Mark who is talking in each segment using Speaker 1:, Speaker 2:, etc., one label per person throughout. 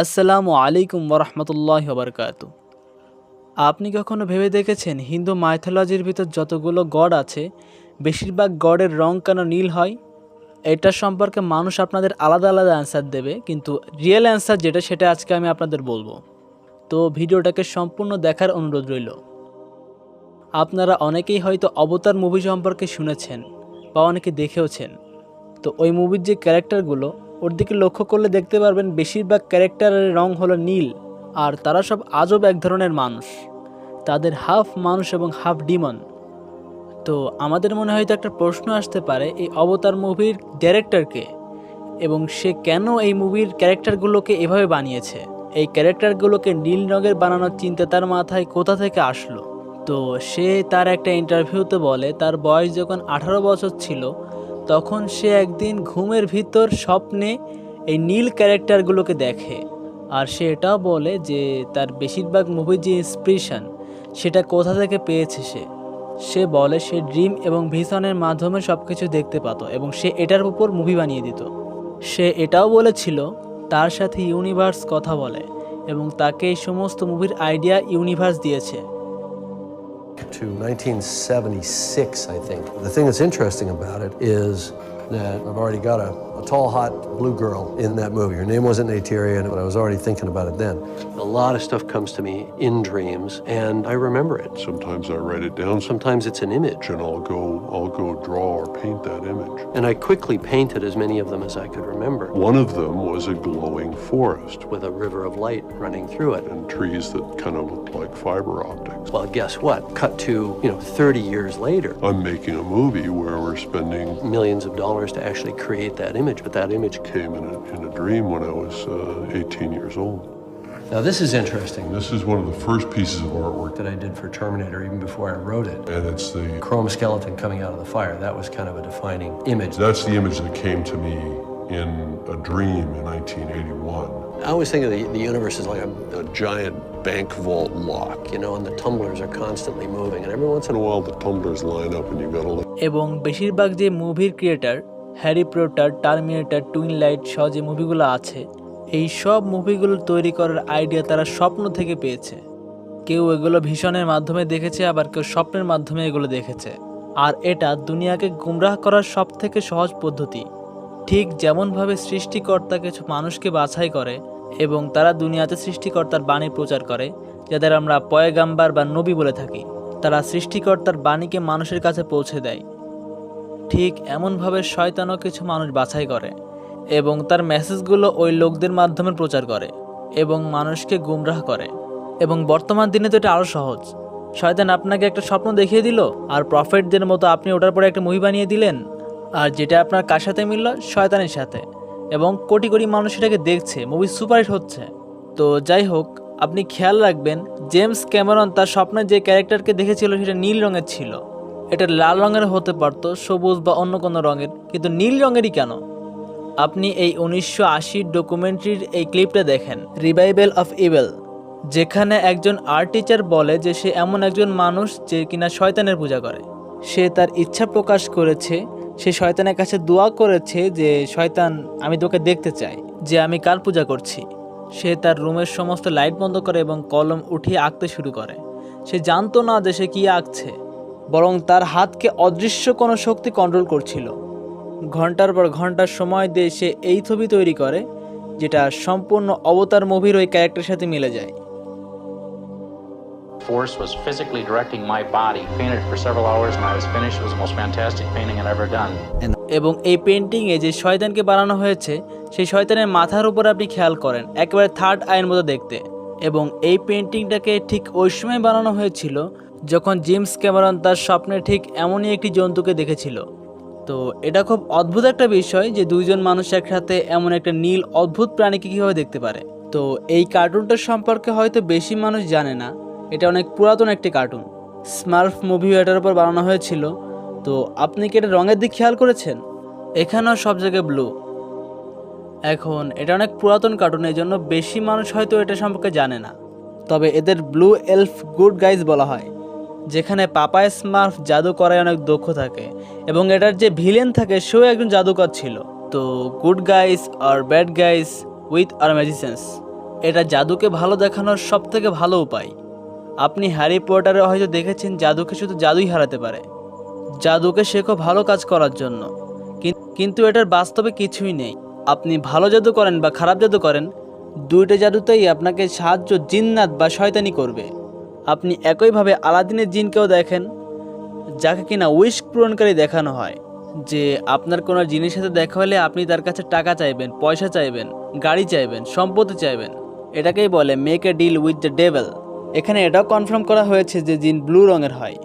Speaker 1: আসসালামু আলাইকুম ওরহমতুল্লাহ বারকাতু। আপনি কখনো ভেবে দেখেছেন হিন্দু মাইথোলজির ভিতর যতগুলো গড আছে বেশিরভাগ গডের রং কেন নীল হয়? এটা সম্পর্কে মানুষ আপনাদের আলাদা আলাদা অ্যান্সার দেবে, কিন্তু রিয়েল অ্যান্সার যেটা সেটা আজকে আমি আপনাদের বলবো। তো ভিডিওটাকে সম্পূর্ণ দেখার অনুরোধ রইল। আপনারা অনেকেই হয়তো অবতার মুভি সম্পর্কে শুনেছেন বা অনেকে দেখেওছেন। তো ওই মুভির যে ক্যারেক্টারগুলো ওর দিকে লক্ষ্য করলে দেখতে পারবেন বেশিরভাগ ক্যারেক্টারের রং হলো নীল। আর তারা সব আজব এক ধরনের মানুষ, তাদের হাফ মানুষ এবং হাফ ডিমন। তো আমাদের মনে হয়তো একটা প্রশ্ন আসতে পারে, এই অবতার মুভির ডাইরেক্টরকে এবং সে কেন এই মুভির ক্যারেক্টারগুলোকে এভাবে বানিয়েছে? এই ক্যারেক্টারগুলোকে নীল রঙের বানানোর চিন্তা তার মাথায় কোথা থেকে আসলো? তো সে তার একটা ইন্টারভিউতে বলে তার বয়স যখন 18 বছর ছিল তখন সে একদিন ঘুমের ভিতর স্বপ্নে এই নীল ক্যারেক্টারগুলোকে দেখে। আর সে এটাও বলে যে তার বেশিরভাগ মুভির যে ইন্সপিরেশন সেটা কোথা থেকে পেয়েছে সে বলে সে ড্রিম এবং ভিশনের মাধ্যমে সব কিছু দেখতে পেত এবং সে এটার উপর মুভি বানিয়ে দিত। সে এটাও বলেছিল তার সাথে ইউনিভার্স কথা বলে এবং তাকে এই সমস্ত মুভির আইডিয়া ইউনিভার্স দিয়েছে।
Speaker 2: To 1976, I think. The thing that's interesting about it is that I've already got a tall, hot blue girl in that movie. Her name wasn't Neytiri, but I was already thinking about it then. A lot of stuff comes to me in dreams, and I remember it.
Speaker 3: Sometimes I write it down.
Speaker 2: Sometimes it's an image,
Speaker 3: And I'll go draw or paint that image.
Speaker 2: and I quickly painted as many of them as I could remember,
Speaker 3: One of them was a glowing forest
Speaker 2: with a river of light running through it.
Speaker 3: and trees that kind of looked like fiber optics.
Speaker 2: Well, guess what? Cut to 30 years later.
Speaker 3: I'm making a movie where we're spending
Speaker 2: Millions of dollars to actually create that image, but that image
Speaker 3: came in a dream when I was 18 years old.
Speaker 2: Now, this is interesting.
Speaker 3: This is one of the first pieces of artwork,
Speaker 2: That I did for Terminator even before I wrote it.
Speaker 3: and it's
Speaker 2: Chrome skeleton coming out of the fire. That was kind of a defining image.
Speaker 3: that's the image that came to me in a dream in 1981.
Speaker 2: I always think of the universe as like a giant bank vault lock, and the tumblers are constantly moving. And every once in
Speaker 3: In a while, the tumblers line up, and you got to look.
Speaker 1: এবং বেশিরভাগ যে মুভির creator Harry Potter, terminator, twin light সহ যে মুভিগুলো আছে এই সব মুভিগুলো তৈরি করার আইডিয়া তারা স্বপ্ন থেকে পেয়েছে। কেউ এগুলো ভিশনের মাধ্যমে দেখেছে, আবার কেউ স্বপ্নের মাধ্যমে এগুলো দেখেছে। আর এটা দুনিয়াকে গুমরাহ করার সব থেকে সহজ পদ্ধতি। ঠিক যেমনভাবে সৃষ্টিকর্তা কিছু মানুষকে বাছাই করে এবং তারা দুনিয়াতে সৃষ্টিকর্তার বাণী প্রচার করে, যাদের আমরা পয়গাম্বার বা নবী বলে থাকি। তারা সৃষ্টিকর্তার বাণীকে মানুষের কাছে পৌঁছে দেয়। ঠিক এমনভাবে শয়তানও কিছু মানুষ বাছাই করে এবং তার মেসেজগুলো ওই লোকদের মাধ্যমে প্রচার করে এবং মানুষকে গুমরাহ করে। এবং বর্তমান দিনে তো এটা আরও সহজ। শয়তান আপনাকে একটা স্বপ্ন দেখিয়ে দিল আর প্রফেটদের মতো আপনি ওটার পরে একটা মুভি বানিয়ে দিলেন, আর যেটা আপনার কার সাথে মিলল? শয়তানের সাথে। এবং কোটি কোটি মানুষ এটাকে দেখছে, মুভি সুপারহিট হচ্ছে। তো যাই হোক, আপনি খেয়াল রাখবেন জেমস ক্যামেরন তার স্বপ্নে যে ক্যারেক্টারকে দেখেছিল সেটা নীল রঙের ছিল। এটা লাল রঙের হতে পারত, সবুজ বা অন্য কোনো রঙের, কিন্তু নীল রঙেরই কেন? আপনি এই 1980 ডকুমেন্টারির এই ক্লিপটা দেখেন, রিভাইভাল অফ ইভেল, যেখানে একজন আর্ট টিচার বলে যে সে এমন একজন মানুষ যে কিনা শয়তানের পূজা করে। সে তার ইচ্ছা প্রকাশ করেছে, সে শয়তানের কাছে দোয়া করেছে যে শয়তান আমি তোকে দেখতে চাই যে আমি কার পূজা করছি। সে তার রুমের সমস্ত লাইট বন্ধ করে এবং কলম উঠিয়ে আঁকতে শুরু করে। সে জানতো না যে সে কী আঁকছে, বরং তার হাতকে অদৃশ্য কোনো শক্তি কন্ট্রোল করছিল। ঘন্টার পর ঘন্টা সময় দিয়ে সে এই ছবি তৈরি করে যেটা সম্পূর্ণ অবতার মুভির ওই ক্যারেক্টারের সাথে মিলে যায়।
Speaker 4: Force was physically directing my body. Painted for several hours and I was finished. It was the most fantastic painting I've ever done.
Speaker 1: এবং এই পেন্টিংয়ে যে শয়তানকে বানানো হয়েছে সেই শয়তানের মাথার উপর আপনি খেয়াল করেন, একেবারে থার্ড আইয়ের মতো দেখতে। এবং এই পেন্টিংটাকে ঠিক ওই সময় বানানো হয়েছিল যখন জেমস ক্যামেরন তার স্বপ্নে ঠিক এমনই একটি জন্তুকে দেখেছিল। তো এটা খুব অদ্ভুত একটা বিষয় যে দুইজন মানুষ একসাথে এমন একটা নীল অদ্ভুত প্রাণীকে কীভাবে দেখতে পারে। তো এই কার্টুনটার সম্পর্কে হয়তো বেশি মানুষ জানে না, এটা অনেক পুরাতন একটি কার্টুন। স্মার্ফ মুভিও এটার উপর বানানো হয়েছিল। তো আপনি কি এটা রঙের দিক খেয়াল করেছেন? এখানেও সব জায়গায় ব্লু। এখন এটা অনেক পুরাতন কার্টুন, এই জন্য বেশি মানুষ হয়তো এটা সম্পর্কে জানে না। তবে এদের ব্লু এলফ গুড গাইজ বলা হয়, যেখানে পাপায় স্মার্ফ জাদু করায় অনেক দক্ষ থাকে এবং এটার যে ভিলেন থাকে সেও একজন জাদুকর ছিল। তো গুড গাইজ আর ব্যাড গাইজ উইথ আর ম্যাজিশিয়ানস, এটা জাদুকে ভালো দেখানোর সবথেকে ভালো উপায়। আপনি হ্যারি পটারে হয়তো দেখেছেন জাদুকে শুধু জাদুই হারাতে পারে, জাদুকে শেখো ভালো কাজ করার জন্য, কিন্তু এটার বাস্তবে কিছুই নেই। আপনি ভালো জাদু করেন বা খারাপ জাদু করেন, দুইটা জাদুতেই আপনাকে সাহায্য জিন্নাত বা শয়তানি করবে। আপনি একইভাবে আলাদিনের জিনকেও দেখেন, যাকে কিনা উইশ পূরণকারী দেখানো হয়, যে আপনার কোনো জিনিসের সাথে দেখা হলে আপনি তার কাছে টাকা চাইবেন, পয়সা চাইবেন, গাড়ি চাইবেন, সম্পত্তি চাইবেন। এটাকেই বলে make a deal with the devil. এখানে এটাও কনফার্ম করা হয়েছে যে জিন ব্লু রঙের হয়।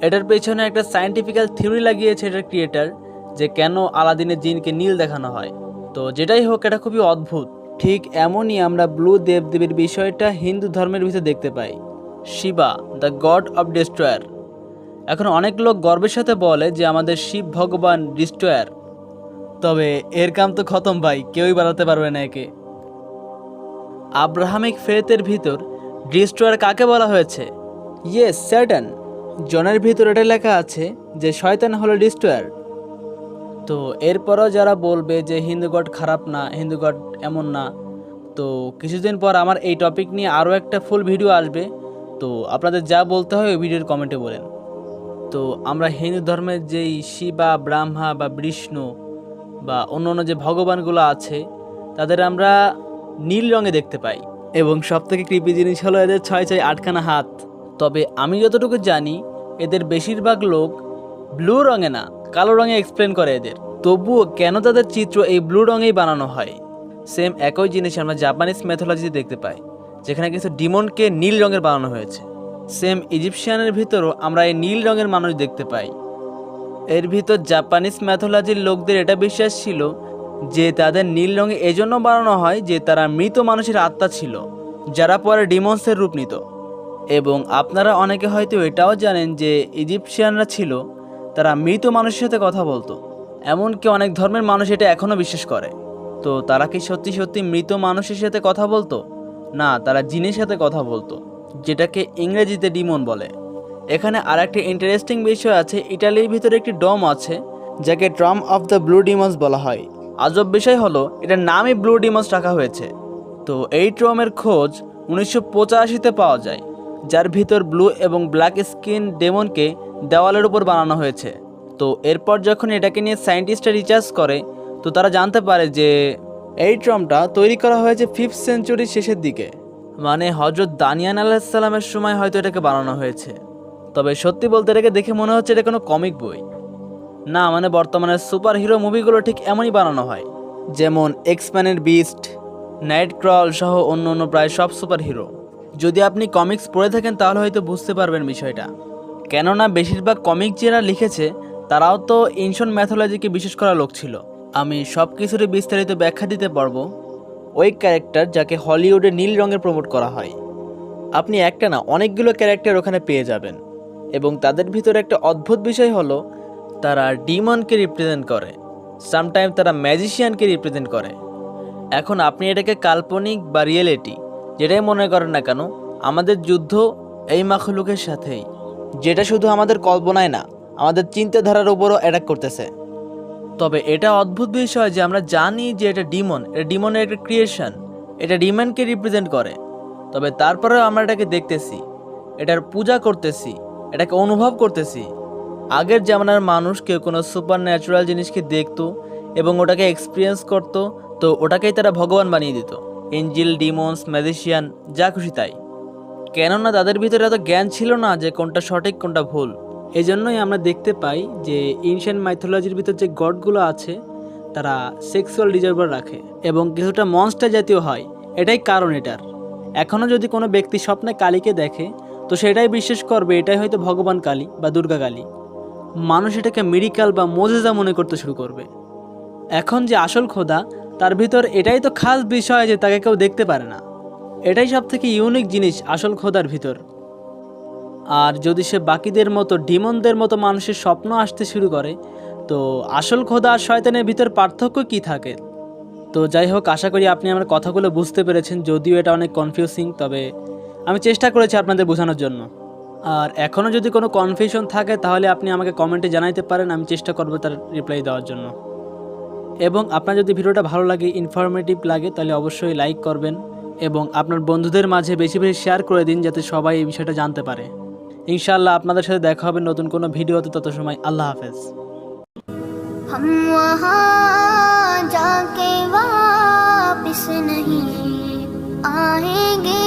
Speaker 1: এটার পেছনে একটা সায়েন্টিফিক্যাল থিওরি লাগিয়েছে এটার ক্রিয়েটার, যে কেন আলাদিনের জিনকে নীল দেখানো হয়। তো যেটাই হোক, এটা খুবই অদ্ভুত। ঠিক এমনই আমরা ব্লু দেবদেবীর বিষয়টা হিন্দু ধর্মের ভিতরে দেখতে পাই। Shiva, the god of destroyer. এখন অনেক লোক গর্বের সাথে বলে যে আমাদের শিব ভগবান ডিস্ট্রয়ার, তবে এর কাম তো খতম ভাই, কেউই বাড়াতে পারবে না একে। আব্রাহামিক ফেথের ভিতর ডিস্ট্রয়ার কাকে বলা হয়েছে? Yes, Satan. জনের ভিতর এটা লেখা আছে যে শয়তান হলো ডিস্ট্রয়ার। তো এরপরও যারা বলবে যে হিন্দু গড খারাপ না, হিন্দু গড এমন না, তো কিছুদিন পর আমার এই টপিক নিয়ে আরও একটা ফুল ভিডিও আসবে। তো আপনাদের যা বলতে হয় ওই ভিডিওর কমেন্টে বলেন। তো আমরা হিন্দু ধর্মের যেই শিবা, ব্রহ্মা বা বিষ্ণু বা অন্য যে ভগবানগুলো আছে, তাদের আমরা নীল রঙে দেখতে পাই। এবং সবথেকে ক্রিপি জিনিস হলো এদের 6 8খানা হাত। তবে আমি যতটুকু জানি, এদের বেশিরভাগ লোক ব্লু রঙে না, কালো রঙে এক্সপ্লেন করে এদের। তবুও কেন তাদের চিত্র এই ব্লু রঙেই বানানো হয়? সেম একই জিনিস আমরা জাপানিজ ম্যাথোলজিতে দেখতে পাই, যেখানে কিছু ডিমনকে নীল রঙের বানানো হয়েছে। সেম ইজিপশিয়ানের ভিতরও আমরা এই নীল রঙের মানুষ দেখতে পাই। এর ভিতর জাপানিজ ম্যাথোলজির লোকদের এটা বিশ্বাস ছিল যে তাদের নীল রঙে এজন্য বানানো হয় যে তারা মৃত মানুষের আত্মা ছিল, যারা পরে ডিমন্সের রূপ নিত। এবং আপনারা অনেকে হয়তো এটাও জানেন যে ইজিপশিয়ানরা ছিল, তারা মৃত মানুষের সাথে কথা বলতো। এমনকি অনেক ধর্মের মানুষ এটা এখনও বিশ্বাস করে। তো তারা কি সত্যি সত্যি মৃত মানুষের সাথে কথা বলতো? না, তারা জিনের সাথে কথা বলতো, যেটাকে ইংরেজিতে ডিমন বলে। এখানে আর একটা ইন্টারেস্টিং বিষয় আছে, ইটালির ভিতরে একটি ডোম আছে যাকে tram of the blue demons বলা হয়। আজব বিষয় হলো এটার নামই ব্লু ডিমন্স রাখা হয়েছে। তো এই ট্রমের খোঁজ 1985-তে পাওয়া যায়, যার ভিতর ব্লু এবং ব্ল্যাক স্কিন ডেমনকে দেওয়ালের উপর বানানো হয়েছে। তো এরপর যখন এটাকে নিয়ে সায়েন্টিস্টরা রিসার্চ করে, তো তারা জানতে পারে যে এই ট্রমটা তৈরি করা হয়েছে 5th সেঞ্চুরির শেষের দিকে, মানে হজরত দানিয়ান আলাইহিসসালামের সময় হয়তো এটাকে বানানো হয়েছে। তবে সত্যি বলতে এটাকে দেখে মনে হচ্ছে এটা কোনো কমিক বই না, মানে বর্তমানে সুপার হিরো মুভিগুলো ঠিক এমনই বানানো হয়, যেমন এক্সম্যানের বিস্ট, নাইট ক্রল সহ অন্য প্রায় সব সুপার হিরো। যদি আপনি কমিক্স পড়ে থাকেন তাহলে হয়তো বুঝতে পারবেন বিষয়টা, কেননা বেশিরভাগ কমিক যারা লিখেছে তারাও তো এনশিয়েন্ট ম্যাথোলজিকে বিশ্বাস করা লোক ছিল। আমি সব কিছুরই বিস্তারিত ব্যাখ্যা দিতে পারবো। ওই ক্যারেক্টার যাকে হলিউডে নীল রঙের প্রমোট করা হয়, আপনি একটা না অনেকগুলো ক্যারেক্টার ওখানে পেয়ে যাবেন। এবং তাদের ভিতরে একটা অদ্ভুত বিষয় হলো তারা ডিমনকে রিপ্রেজেন্ট করে, সামটাইম তারা ম্যাজিশিয়ানকে রিপ্রেজেন্ট করে। এখন আপনি এটাকে কাল্পনিক বা রিয়েলিটি যেটাই মনে করেন না কেন, আমাদের যুদ্ধ এই মাখলুকের সাথেই, যেটা শুধু আমাদের কল্পনায় না, আমাদের চিন্তাধারার উপরও অ্যাটাক করতেছে। তবে এটা অদ্ভুত বিষয় যে আমরা জানি যে এটা ডিমনের একটা ক্রিয়েশন, এটা ডিমনকে রিপ্রেজেন্ট করে। তবে তারপরেও আমরা এটাকে দেখতেছি, এটার পূজা করতেছি, এটাকে অনুভব করতেছি। আগের জামানার মানুষ কেউ কোনো সুপার ন্যাচুরাল জিনিসকে দেখতো এবং ওটাকে এক্সপিরিয়েন্স করতো, তো ওটাকেই তারা ভগবান বানিয়ে দিত, এঞ্জেল, ডিমন্স, ম্যাজিশিয়ান, যা খুশি তাই। কেননা তাদের ভিতরে এত জ্ঞান ছিল না যে কোনটা সঠিক কোনটা ভুল। এই জন্যই আমরা দেখতে পাই যে এনশিয়েন্ট মাইথোলজির ভিতর যে গডগুলো আছে তারা সেক্সুয়াল ডিজার্ভার রাখে এবং কিছুটা মনস্টার জাতীয় হয়। এটাই কারণ এটার। এখনও যদি কোনো ব্যক্তি স্বপ্নে কালীকে দেখে, তো সেটাই বিশ্বাস করবে এটাই হয়তো ভগবান কালী বা দুর্গা কালী। মানুষ এটাকে মিরাকল বা মোজেজা মনে করতে শুরু করবে। এখন যে আসল খোদা, তার ভিতর এটাই তো খাস বিষয় যে তাকে কেউ দেখতে পারে না। এটাই সব থেকে ইউনিক জিনিস আসল খোদার ভিতর। আর যদি সে বাকিদের মতো ডিমনদের মতো মানুষের স্বপ্ন আসতে শুরু করে, তো আসল খোদা আর শয়তানের ভিতর পার্থক্য কি থাকে? তো যাই হোক, আশা করি আপনি আমার কথাগুলো বুঝতে পেরেছেন, যদিও এটা অনেক কনফিউজিং, তবে আমি চেষ্টা করেছি আপনাদের বোঝানোর জন্য। আর এখনও যদি কোনো কনফিউশন থাকে তাহলে আপনি আমাকে কমেন্টে জানাইতে পারেন, আমি চেষ্টা করব তার রিপ্লাই দেওয়ার জন্য। এবং আপনার যদি ভিডিওটা ভালো লাগে, ইনফরমেটিভ লাগে, তাহলে অবশ্যই লাইক করবেন এবং আপনার বন্ধুদের মাঝে বেশি বেশি শেয়ার করে দিন যাতে সবাই এই বিষয়টা জানতে পারে। ইনশাআল্লাহ আপনাদের সাথে দেখা হবে নতুন কোনো ভিডিওতে, তত সময় আল্লাহ হাফেজ।
Speaker 5: हम वहाँ जाके वापिस नहीं आएंगे।